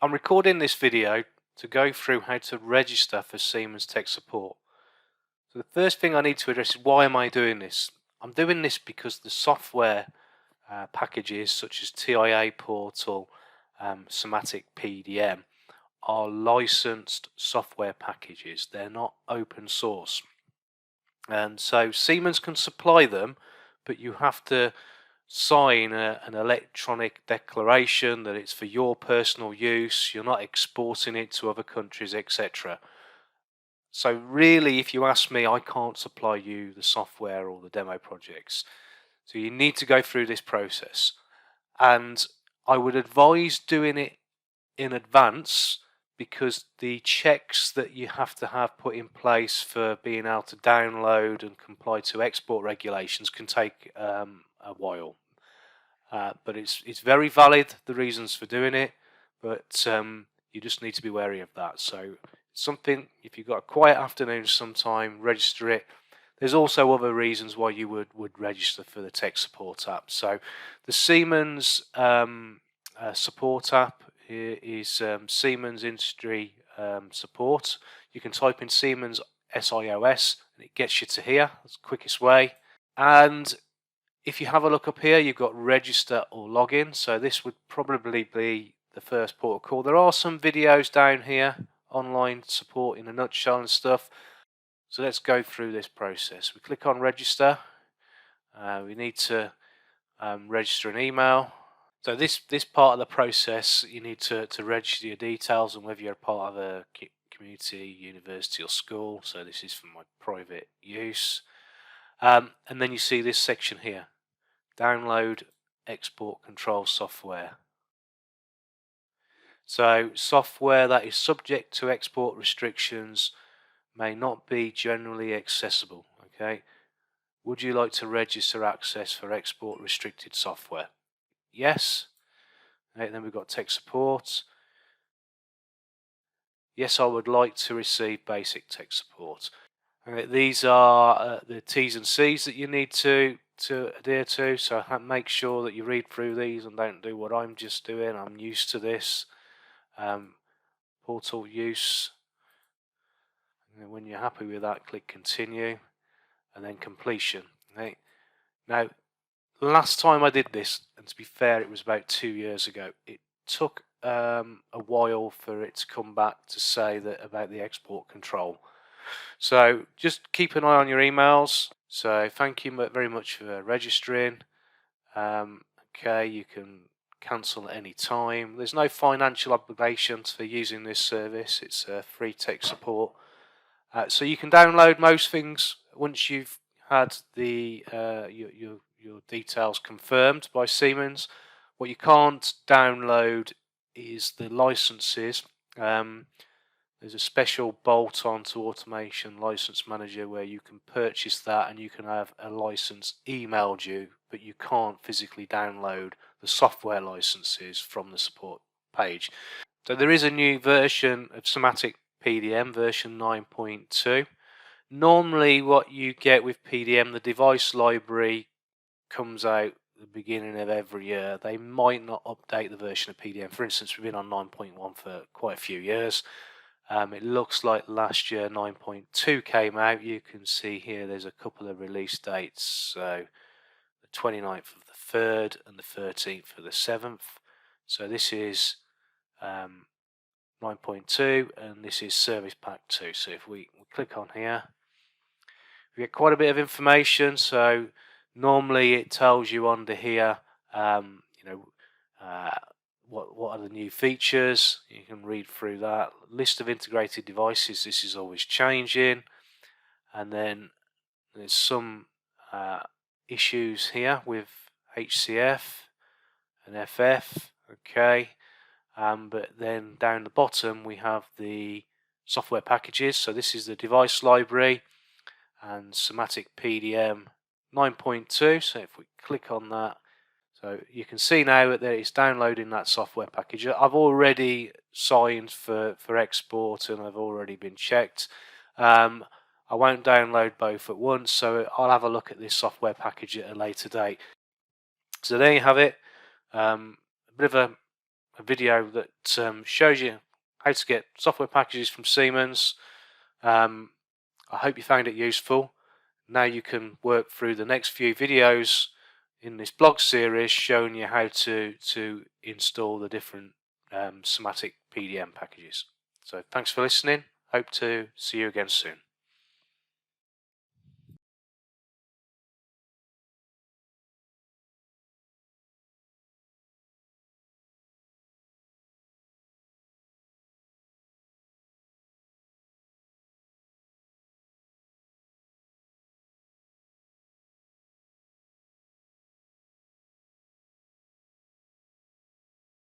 I'm recording this video to go through how to register for Siemens Tech Support. So the first thing I need to address is, why am I doing this? I'm doing this because the software packages such as TIA Portal, SIMATIC PDM are licensed software packages. They're not open source. And so Siemens can supply them, but you have to sign an electronic declaration that it's for your personal use, you're not exporting it to other countries, etc. So really, if you ask me, I can't supply you the software or the demo projects. So you need to go through this process, and I would advise doing it in advance, because the checks that you have to have put in place for being able to download and comply to export regulations can take a while. But it's very valid, the reasons for doing it, but you just need to be wary of that. So something, if you've got a quiet afternoon sometime, register it. There's also other reasons why you would register for the tech support app. So the Siemens support app is Siemens Industry Support. You can type in Siemens SIOS and it gets you to here. That's the quickest way. And if you have a look up here, you've got register or login. So this would probably be the first port of call. There are some videos down here, online support in a nutshell and stuff. So let's go through this process. We click on register. We need to register an email. So this part of the process, you need to register your details and whether you're a part of a community, university or school. So this is for my private use. And then you see this section here, download export control software. So software that is subject to export restrictions may not be generally accessible. Okay, would you like to register access for export restricted software? Yes. Okay, then we've got tech support. Yes, I would like to receive basic tech support. Okay, these are the T's and C's that you need to adhere to, so make sure that you read through these and don't do what I'm just doing. I'm used to this. Portal use, and when you're happy with that, click continue and then completion. Okay. Now, last time I did this, and to be fair, it was about 2 years ago, it took a while for it to come back to say that about the export control. So just keep an eye on your emails. So thank you very much for registering. Okay, you can cancel at any time. There's no financial obligations for using this service. It's free tech support. So you can download most things once you've had the your details confirmed by Siemens. What you can't download is the licenses. There's a special bolt-on to Automation License Manager where you can purchase that and you can have a license emailed you, but you can't physically download the software licenses from the support page. So there is a new version of SIMATIC PDM, version 9.2. Normally what you get with PDM, the device library comes out at the beginning of every year. They might not update the version of PDM. For instance, we've been on 9.1 for quite a few years. It looks like last year 9.2 came out. You can see here there's a couple of release dates. So the 29th of the 3rd and the 13th of the 7th. So this is 9.2 and this is Service Pack 2. So if we click on here, we get quite a bit of information. So normally it tells you under here, what are the new features. You can read through that. List of integrated devices, this is always changing. And then there's some issues here with HCF and FF. Okay. But then down the bottom we have the software packages. So this is the device library and SIMATIC PDM 9.2. So if we click on that, so you can see now that it's downloading that software package. I've already signed for export and I've already been checked. I won't download both at once, so I'll have a look at this software package at a later date. So there you have it. A bit of a a video that shows you how to get software packages from Siemens. I hope you found it useful. Now you can work through the next few videos in this blog series showing you how to install the different SIMATIC PDM packages. So thanks for listening. Hope to see you again soon.